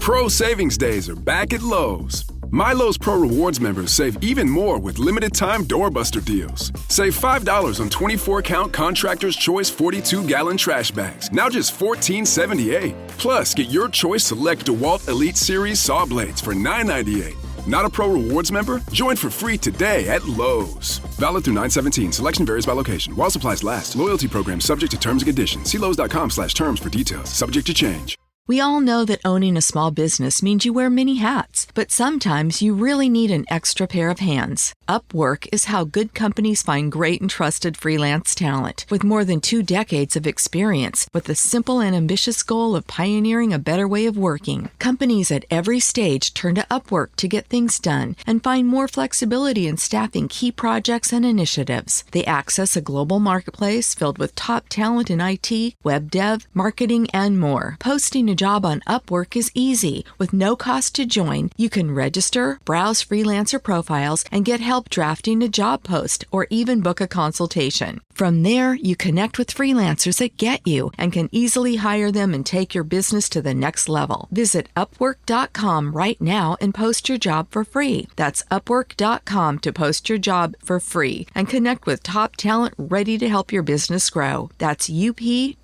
Pro Savings Days are back at Lowe's. My Lowe's Pro Rewards members save even more with limited-time doorbuster deals. Save $5 on 24-count Contractor's Choice 42-gallon trash bags, now just $14.78. Plus, get your choice select DeWalt Elite Series saw blades for $9.98. Not a Pro Rewards member? Join for free today at Lowe's. Valid through 9/17. Selection varies by location. While supplies last. Loyalty program subject to terms and conditions. See Lowes.com/terms for details. Subject to change. We all know that owning a small business means you wear many hats, but sometimes you really need an extra pair of hands. Upwork is how good companies find great and trusted freelance talent. With more than 2 decades of experience, with the simple and ambitious goal of pioneering a better way of working, companies at every stage turn to Upwork to get things done and find more flexibility in staffing key projects and initiatives. They access a global marketplace filled with top talent in IT, web dev, marketing, and more. Posting a job on Upwork is easy. With no cost to join, you can register, browse freelancer profiles, and get help drafting a job post or even book a consultation. From there, you connect with freelancers that get you and can easily hire them and take your business to the next level. Visit Upwork.com right now and post your job for free. That's Upwork.com to post your job for free and connect with top talent ready to help your business grow. That's UPWORK.com,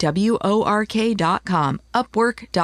Upwork.com.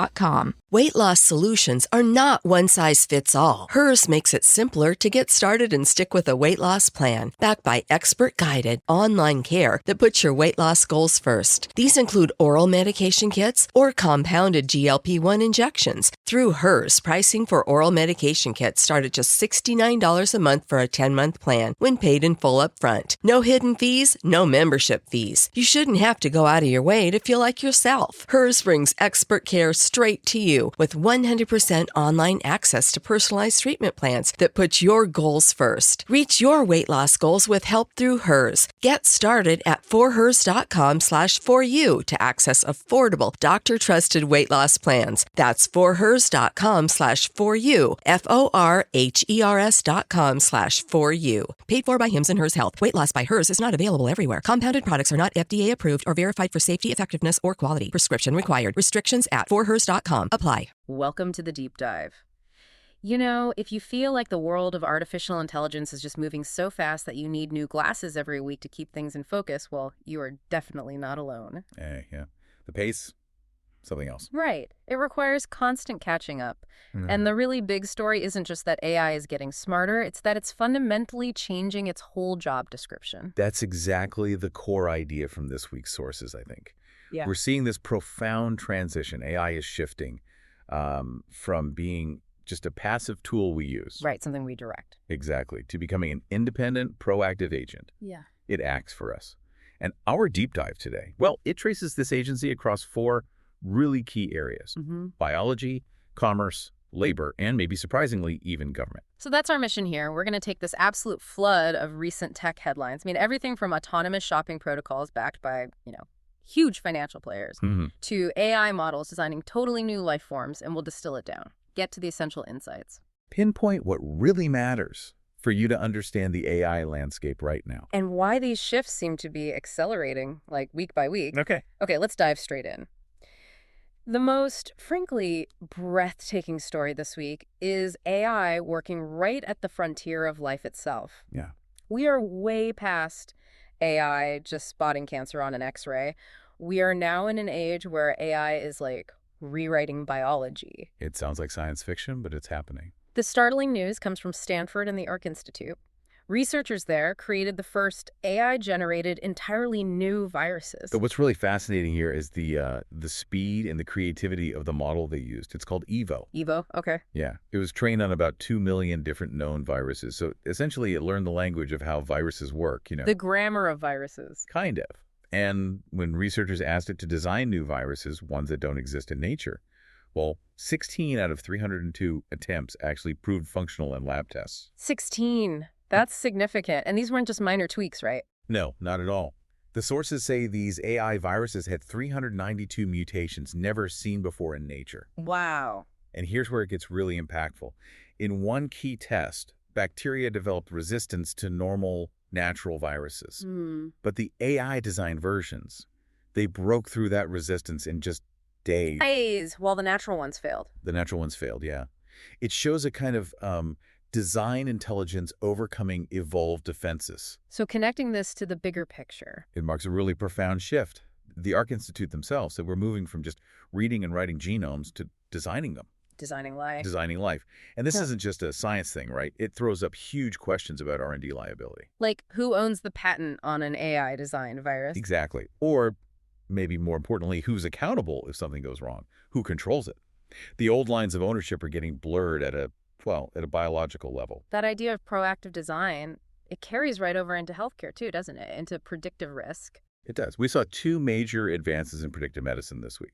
Weight loss solutions are not one-size-fits-all. Hers makes it simpler to get started and stick with a weight loss plan, backed by expert-guided online care that puts your weight loss goals first. These include oral medication kits or compounded GLP-1 injections. Through Hers, pricing for oral medication kits start at just $69 a month for a 10-month plan when paid in full upfront. No hidden fees, no membership fees. You shouldn't have to go out of your way to feel like yourself. Hers brings expert care straight to you with 100% online access to personalized treatment plans that put your goals first. Reach your weight loss goals with help through Hers. Get started at forhers.com/4u to access affordable, doctor-trusted weight loss plans. That's forhers.com/4u, forhers.com/4u. Paid for by Hims and Hers Health. Weight loss by Hers is not available everywhere. Compounded products are not FDA approved or verified for safety, effectiveness, or quality. Prescription required. Restrictions at forhers.com. Apply. Welcome to the deep dive. You know, if you feel like the world of artificial intelligence is just moving so fast that you need new glasses every week to keep things in focus, well, you are definitely not alone. Yeah. The pace, something else. Right. It requires constant catching up. And the really big story isn't just that AI is getting smarter, it's that it's fundamentally changing its whole job description. That's exactly the core idea from this week's sources, I think. Yeah. We're seeing this profound transition. AI is shifting from being just a passive tool we use. Right, something we direct. Exactly, to becoming an independent, proactive agent. Yeah. It acts for us. And our deep dive today, well, it traces this agency across 4 really key areas. Biology, commerce, labor, and maybe surprisingly, even government. So that's our mission here. We're going to take this absolute flood of recent tech headlines. I mean, everything from autonomous shopping protocols backed by, huge financial players, to AI models designing totally new life forms, and we'll distill it down. Get to the essential insights. Pinpoint what really matters for you to understand the AI landscape right now. And why these shifts seem to be accelerating, like week by week. Okay, let's dive straight in. The most, frankly, breathtaking story this week is AI working right at the frontier of life itself. Yeah. We are way past AI just spotting cancer on an X-ray. We are now in an age where AI is like rewriting biology. It sounds like science fiction, but it's happening. The startling news comes from Stanford and the Arc Institute. Researchers there created the first AI-generated entirely new viruses. But what's really fascinating here is the speed and the creativity of the model they used. It's called EVO. EVO, okay. Yeah. It was trained on about 2 million different known viruses. So essentially, it learned the language of how viruses work, The grammar of viruses. Kind of. And when researchers asked it to design new viruses, ones that don't exist in nature, well, 16 out of 302 attempts actually proved functional in lab tests. 16. That's significant. And these weren't just minor tweaks, right? No, not at all. The sources say these AI viruses had 392 mutations never seen before in nature. Wow. And here's where it gets really impactful. In one key test, bacteria developed resistance to normal, natural viruses. But the AI-designed versions, they broke through that resistance in just days. Days, while the natural ones failed. The natural ones failed, yeah. It shows a kind of design intelligence overcoming evolved defenses. So connecting this to the bigger picture. It marks a really profound shift. The Arc Institute themselves said we're moving from just reading and writing genomes to designing them. Designing life. Designing life. And this isn't just a science thing, right? It throws up huge questions about R&D liability. Like, who owns the patent on an AI-designed virus? Exactly. Or maybe more importantly, who's accountable if something goes wrong? Who controls it? The old lines of ownership are getting blurred at a biological level. That idea of proactive design, it carries right over into healthcare too, doesn't it? Into predictive risk. It does. We saw 2 major advances in predictive medicine this week.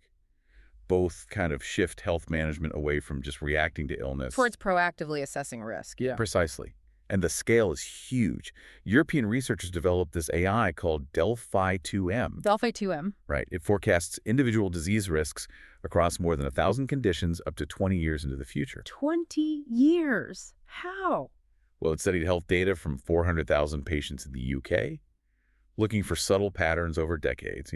Both kind of shift health management away from just reacting to illness. Towards proactively assessing risk. Yeah. Precisely. And the scale is huge. European researchers developed this AI called Delphi-2M. Delphi-2M. Right. It forecasts individual disease risks across more than 1,000 conditions up to 20 years into the future. 20 years? How? Well, it studied health data from 400,000 patients in the UK, looking for subtle patterns over decades,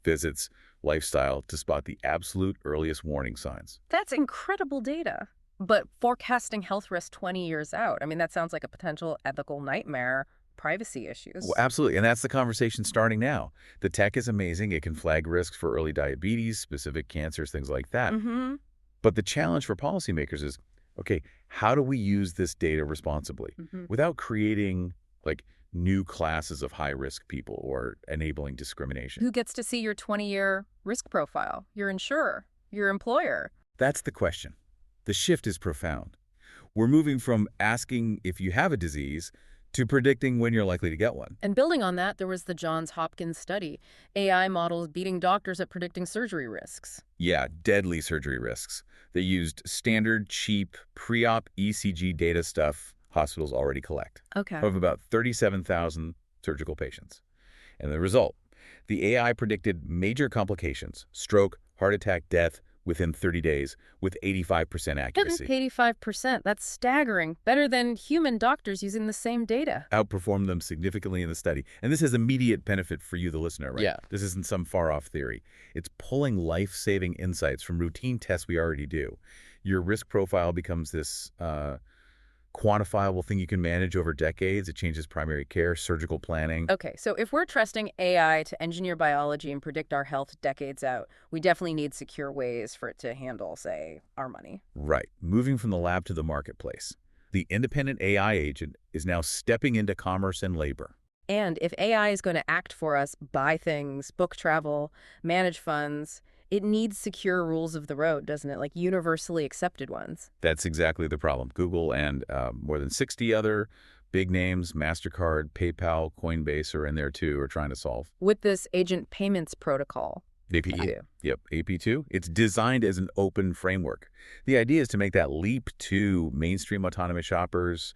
visits, lifestyle, to spot the absolute earliest warning signs. That's incredible data. But forecasting health risk 20 years out, I mean, that sounds like a potential ethical nightmare, privacy issues. Well, absolutely. And that's the conversation starting now. The tech is amazing. It can flag risks for early diabetes, specific cancers, things like that. Mm-hmm. But the challenge for policymakers is, okay, how do we use this data responsibly without creating, new classes of high-risk people or enabling discrimination? Who gets to see your 20-year risk profile? Your insurer? Your employer? That's the question. The shift is profound. We're moving from asking if you have a disease to predicting when you're likely to get one. And building on that, there was the Johns Hopkins study, AI models beating doctors at predicting surgery risks. Yeah, deadly surgery risks. They used standard, cheap, pre-op ECG data stuff hospitals already collect. Okay. Of about 37,000 surgical patients. And the result, the AI predicted major complications, stroke, heart attack, death, within 30 days with 85% accuracy. 85%, that's staggering. Better than human doctors using the same data. Outperformed them significantly in the study. And this has immediate benefit for you, the listener, right? Yeah. This isn't some far-off theory. It's pulling life-saving insights from routine tests we already do. Your risk profile becomes this quantifiable thing you can manage over decades. It changes primary care, surgical planning. Okay, so if we're trusting AI to engineer biology and predict our health decades out, we definitely need secure ways for it to handle, say, our money. Right. Moving from the lab to the marketplace. The independent AI agent is now stepping into commerce and labor. And if AI is going to act for us, buy things, book travel, manage funds, it needs secure rules of the road, doesn't it? Like universally accepted ones. That's exactly the problem. Google and more than 60 other big names, MasterCard, PayPal, Coinbase are in there too, are trying to solve. With this agent payments protocol. APE. Yep, AP2. It's designed as an open framework. The idea is to make that leap to mainstream autonomous shoppers,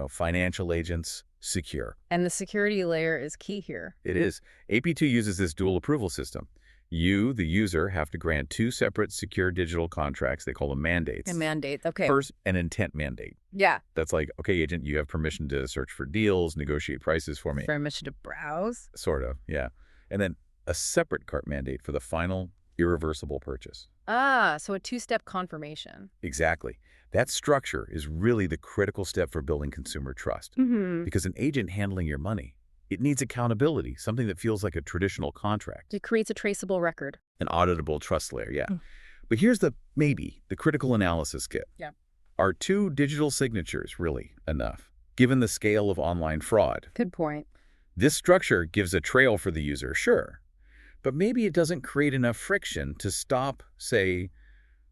financial agents, secure. And the security layer is key here. It is. AP2 uses this dual approval system. You, the user, have to grant 2 separate secure digital contracts. They call them mandates. A mandate, okay. First, an intent mandate. Yeah. That's like, okay, agent, you have permission to search for deals, negotiate prices for me. Permission to browse? Sort of, yeah. And then a separate cart mandate for the final irreversible purchase. Ah, so a 2-step confirmation. Exactly. That structure is really the critical step for building consumer trust. Because an agent handling your money, it needs accountability, something that feels like a traditional contract. It creates a traceable record. An auditable trust layer, yeah. But here's the critical analysis kit. Yeah. Are 2 digital signatures really enough, given the scale of online fraud? Good point. This structure gives a trail for the user, sure, but maybe it doesn't create enough friction to stop, say,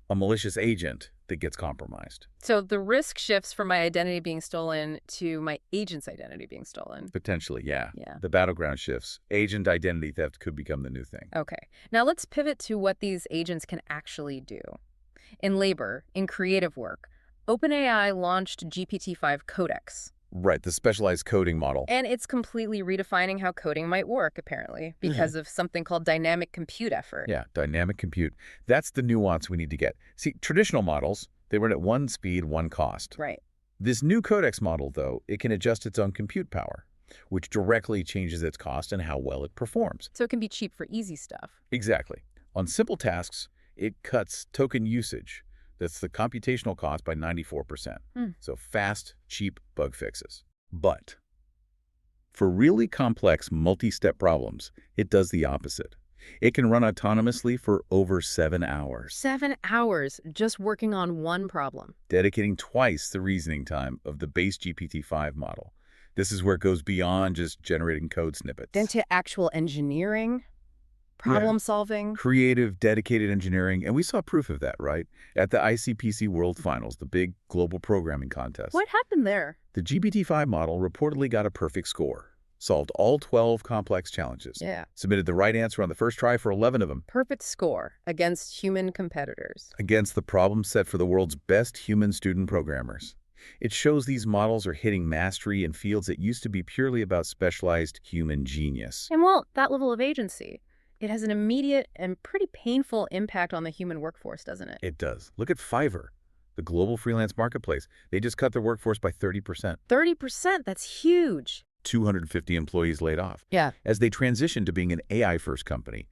a malicious agent that gets compromised. So the risk shifts from my identity being stolen to my agent's identity being stolen. Potentially, yeah. Yeah. The battleground shifts. Agent identity theft could become the new thing. Okay. Now let's pivot to what these agents can actually do. In labor, in creative work, OpenAI launched GPT-5 Codex. Right, the specialized coding model. And it's completely redefining how coding might work, apparently, because of something called dynamic compute effort. Yeah, dynamic compute. That's the nuance we need to get. See, traditional models, they run at one speed, one cost. Right. This new Codex model, though, it can adjust its own compute power, which directly changes its cost and how well it performs. So it can be cheap for easy stuff. Exactly. On simple tasks, It cuts token usage. That's the computational cost by 94%. So fast, cheap bug fixes. But for really complex multi-step problems, it does the opposite. It can run autonomously for over 7 hours. 7 hours just working on one problem. Dedicating twice the reasoning time of the base GPT-5 model. This is where it goes beyond just generating code snippets. Then to actual engineering, problem solving. Creative, dedicated engineering. And we saw proof of that, right? At the ICPC World Finals, the big global programming contest. What happened there? The GPT-5 model reportedly got a perfect score. Solved all 12 complex challenges. Yeah. Submitted the right answer on the first try for 11 of them. Perfect score against human competitors. Against the problem set for the world's best human student programmers. It shows these models are hitting mastery in fields that used to be purely about specialized human genius. And well, that level of agency, it has an immediate and pretty painful impact on the human workforce, doesn't it? It does. Look at Fiverr, the global freelance marketplace. They just cut their workforce by 30%. 30%, that's huge. 250 employees laid off. Yeah. As they transition to being an AI-first company,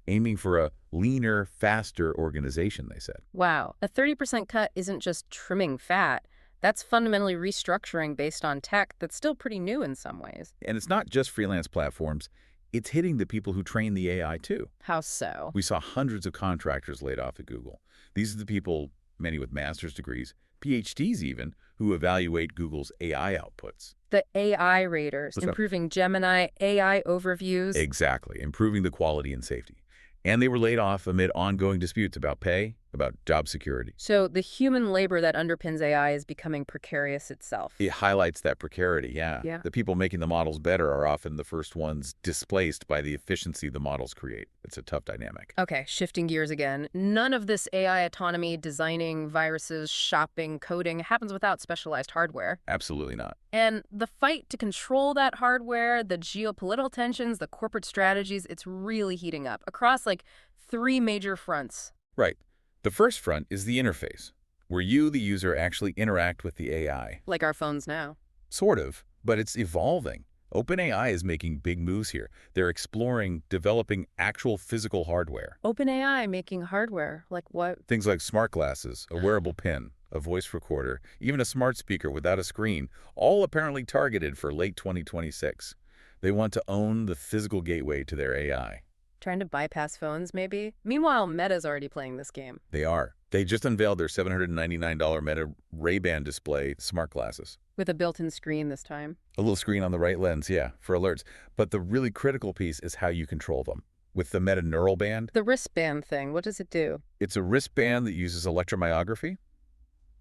aiming for a leaner, faster organization, they said. Wow. A 30% cut isn't just trimming fat. That's fundamentally restructuring based on tech that's still pretty new in some ways. And it's not just freelance platforms. It's hitting the people who train the AI, too. How so? We saw hundreds of contractors laid off at Google. These are the people, many with master's degrees, PhDs even, who evaluate Google's AI outputs. The AI raters, improving Gemini AI overviews. Exactly, improving the quality and safety. And they were laid off amid ongoing disputes about pay, about job security. So the human labor that underpins AI is becoming precarious itself. It highlights that precarity, yeah. The people making the models better are often the first ones displaced by the efficiency the models create. It's a tough dynamic. Okay, shifting gears again. None of this AI autonomy, designing, viruses, shopping, coding happens without specialized hardware. Absolutely not. And the fight to control that hardware, the geopolitical tensions, the corporate strategies, it's really heating up across like 3 major fronts. Right. The first front is the interface, where you, the user, actually interact with the AI. Like our phones now. Sort of, but it's evolving. OpenAI is making big moves here. They're exploring developing actual physical hardware. OpenAI making hardware? Like what? Things like smart glasses, a wearable pen, a voice recorder, even a smart speaker without a screen, all apparently targeted for late 2026. They want to own the physical gateway to their AI. Trying to bypass phones, maybe? Meanwhile, Meta's already playing this game. They are. They just unveiled their $799 Meta Ray-Ban display smart glasses. With a built-in screen this time. A little screen on the right lens, yeah, for alerts. But the really critical piece is how you control them. With the Meta Neural Band. The wristband thing, what does it do? It's a wristband that uses electromyography,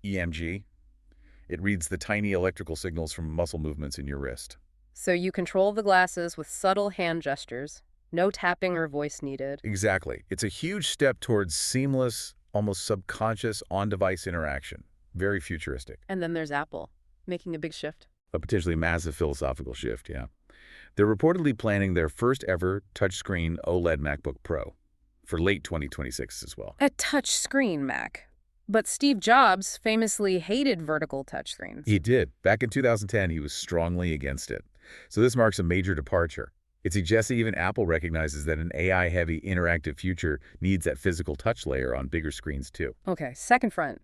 EMG. It reads the tiny electrical signals from muscle movements in your wrist. So you control the glasses with subtle hand gestures. No tapping or voice needed. Exactly. It's a huge step towards seamless, almost subconscious on-device interaction. Very futuristic. And then there's Apple, making a big shift. A potentially massive philosophical shift, yeah. They're reportedly planning their first ever touchscreen OLED MacBook Pro for late 2026 as well. A touchscreen Mac. But Steve Jobs famously hated vertical touchscreens. He did. Back in 2010, he was strongly against it. So this marks a major departure. It suggests that even Apple recognizes that an AI-heavy interactive future needs that physical touch layer on bigger screens too. Okay, second front.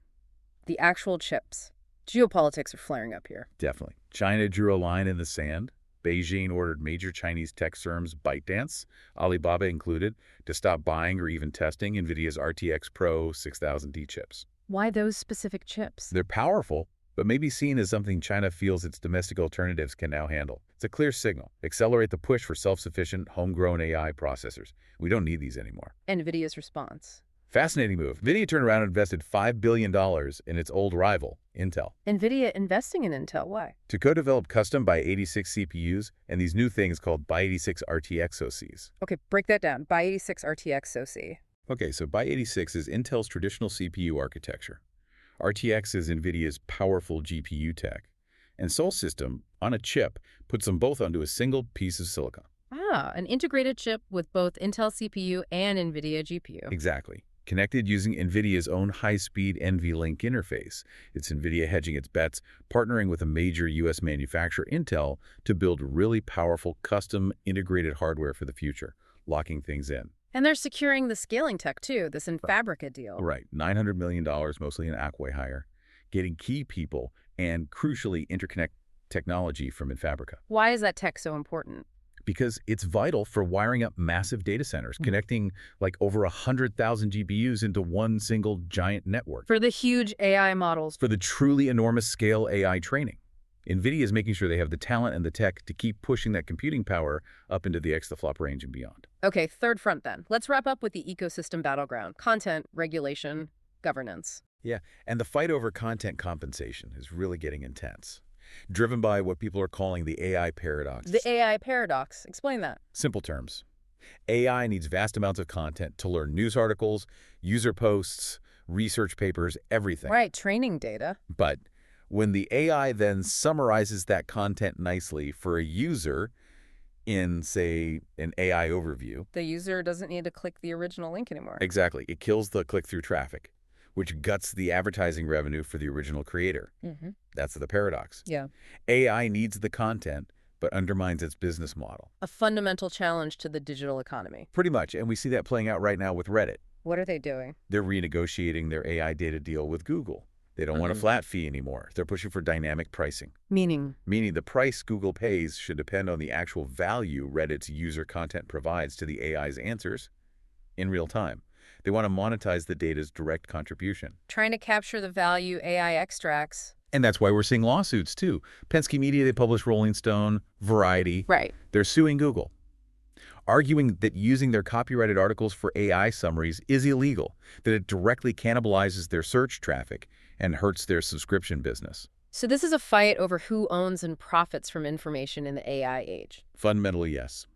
The actual chips. Geopolitics are flaring up here. Definitely. China drew a line in the sand. Beijing ordered major Chinese tech firms, ByteDance, Alibaba included, to stop buying or even testing NVIDIA's RTX Pro 6000D chips. Why those specific chips? They're powerful, but may be seen as something China feels its domestic alternatives can now handle. It's a clear signal. Accelerate the push for self-sufficient, homegrown AI processors. We don't need these anymore. NVIDIA's response. Fascinating move. NVIDIA turned around and invested $5 billion in its old rival, Intel. NVIDIA investing in Intel, why? To co-develop custom x86 CPUs and these new things called x86 RTX OCs. Okay, break that down. x86 RTX OC. Okay, so x86 is Intel's traditional CPU architecture. RTX is NVIDIA's powerful GPU tech. And Sol System, on a chip, puts them both onto a single piece of silicon. Ah, an integrated chip with both Intel CPU and NVIDIA GPU. Exactly. Connected using NVIDIA's own high-speed NVLink interface. It's NVIDIA hedging its bets, partnering with a major U.S. manufacturer, Intel, to build really powerful, custom, integrated hardware for the future, locking things in. And they're securing the scaling tech, too, this Fabrica deal. Right. $900 million, mostly in acqui-hire, getting key people and, crucially, interconnect technology from Fabrica. Why is that tech so important? Because it's vital for wiring up massive data centers, connecting like over 100,000 GPUs into one single giant network. For the huge AI models. For the truly enormous scale AI training. NVIDIA is making sure they have the talent and the tech to keep pushing that computing power up into the exaflop range and beyond. Okay, third front then. Let's wrap up with the ecosystem battleground. Content, regulation, governance. Yeah, and the fight over content compensation is really getting intense. Driven by what people are calling the AI paradox. The AI paradox. Explain that. Simple terms. AI needs vast amounts of content to learn news articles, user posts, research papers, everything. Right, training data. But when the AI then summarizes that content nicely for a user in, say, an AI overview. The user doesn't need to click the original link anymore. Exactly. It kills the click-through traffic, which guts the advertising revenue for the original creator. That's the paradox. Yeah. AI needs the content, but undermines its business model. A fundamental challenge to the digital economy. Pretty much, and we see that playing out right now with Reddit. What are they doing? They're renegotiating their AI data deal with Google. They don't want a flat fee anymore. They're pushing for dynamic pricing. Meaning the price Google pays should depend on the actual value Reddit's user content provides to the AI's answers in real time. They want to monetize the data's direct contribution. trying to capture the value AI extracts. And that's why we're seeing lawsuits, too. Penske Media, they publish Rolling Stone, Variety. Right. They're suing Google, arguing that using their copyrighted articles for AI summaries is illegal, that it directly cannibalizes their search traffic and hurts their subscription business. So this is a fight over who owns and profits from information in the AI age. Fundamentally, yes.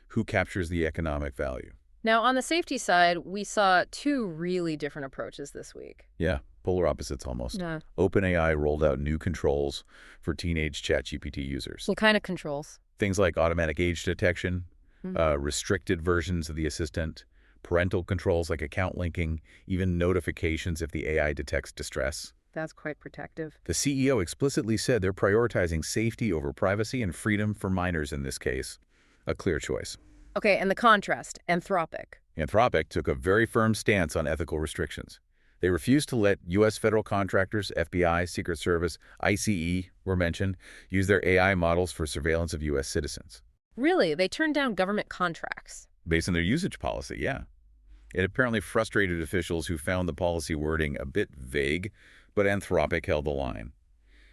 Who captures the economic value? Now, on the safety side, we saw two really different approaches this week. Yeah, polar opposites almost. Yeah. OpenAI rolled out new controls for teenage ChatGPT users. What kind of controls? Things like automatic age detection, restricted versions of the assistant, parental controls like account linking, even notifications if the AI detects distress. That's quite protective. The CEO explicitly said they're prioritizing safety over privacy and freedom for minors in this case. A clear choice. Okay, and the contrast, Anthropic. Anthropic took a very firm stance on ethical restrictions. They refused to let U.S. federal contractors, FBI, Secret Service, ICE were mentioned, use their AI models for surveillance of U.S. citizens. Really? They turned down government contracts? Based on their usage policy, yeah. It apparently frustrated officials who found the policy wording a bit vague, but Anthropic held the line.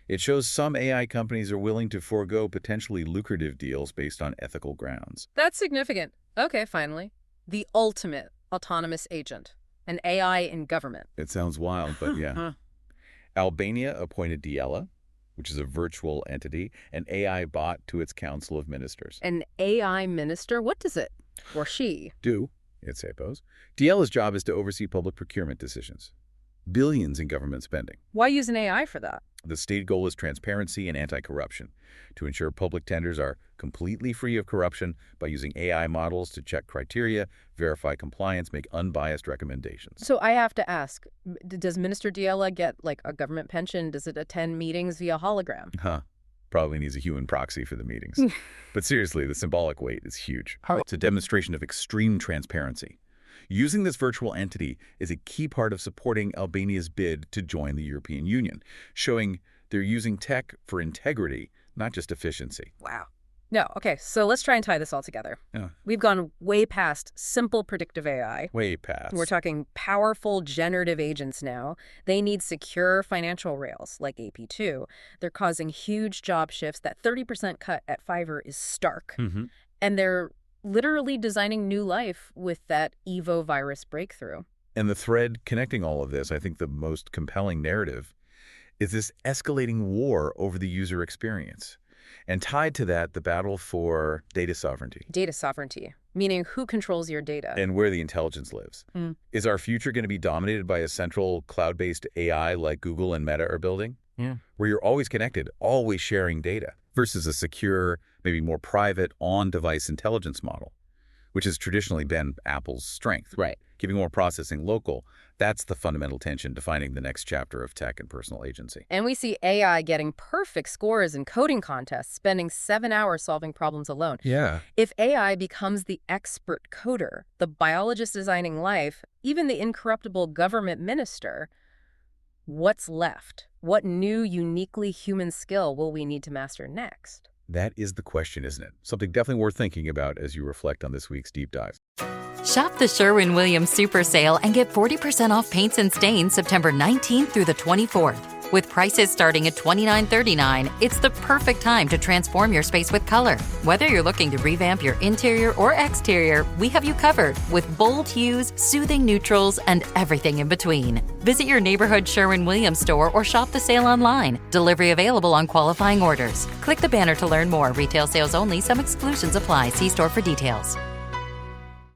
It shows some AI companies are willing to forego potentially lucrative deals based on ethical grounds. That's significant. Okay, finally. The ultimate autonomous agent. An AI in government. It sounds wild, but yeah. Albania appointed Diela, which is a virtual entity, an AI bot to its Council of Ministers. An AI minister? What does it, or she, do? It suppose. Diela's job is to oversee public procurement decisions. Billions in government spending. Why use an AI for that? The state goal is transparency and anti-corruption, to ensure public tenders are completely free of corruption by using AI models to check criteria, verify compliance, make unbiased recommendations. So I have to ask, does Minister Diela get, like, a government pension? Does it attend meetings via hologram? Probably needs a human proxy for the meetings. But seriously, the symbolic weight is huge. It's a demonstration of extreme transparency. Using this virtual entity is a key part of supporting Albania's bid to join the European Union, showing they're using tech for integrity, not just efficiency. Wow. No, okay, so let's try and tie this all together. Yeah. We've gone way past simple predictive AI. Way past. We're talking powerful generative agents now. They need secure financial rails, like AP2. They're causing huge job shifts. That 30% cut at Fiverr is stark. And they're literally designing new life with that Evo virus breakthrough. And the thread connecting all of this, I think the most compelling narrative, is this escalating war over the user experience. And tied to that, the battle for data sovereignty. Data sovereignty, meaning who controls your data. And where the intelligence lives. Is our future going to be dominated by a central cloud-based AI like Google and Meta are building? Yeah. Where you're always connected, always sharing data, versus a secure, maybe more private, on-device intelligence model, which has traditionally been Apple's strength. Right. Keeping more processing local, that's the fundamental tension defining the next chapter of tech and personal agency. And we see AI getting perfect scores in coding contests, spending 7 hours solving problems alone. Yeah. If AI becomes the expert coder, the biologist designing life, even the incorruptible government minister, what's left? What new, uniquely human skill will we need to master next? That is the question, isn't it? Something definitely worth thinking about as you reflect on this week's deep dive. Shop the Sherwin-Williams Super Sale and get 40% off paints and stains September 19th through the 24th. With prices starting at $29.39, it's the perfect time to transform your space with color. Whether you're looking to revamp your interior or exterior, we have you covered with bold hues, soothing neutrals, and everything in between. Visit your neighborhood Sherwin-Williams store or shop the sale online. Delivery available on qualifying orders. Click the banner to learn more. Retail sales only. Some exclusions apply. See store for details.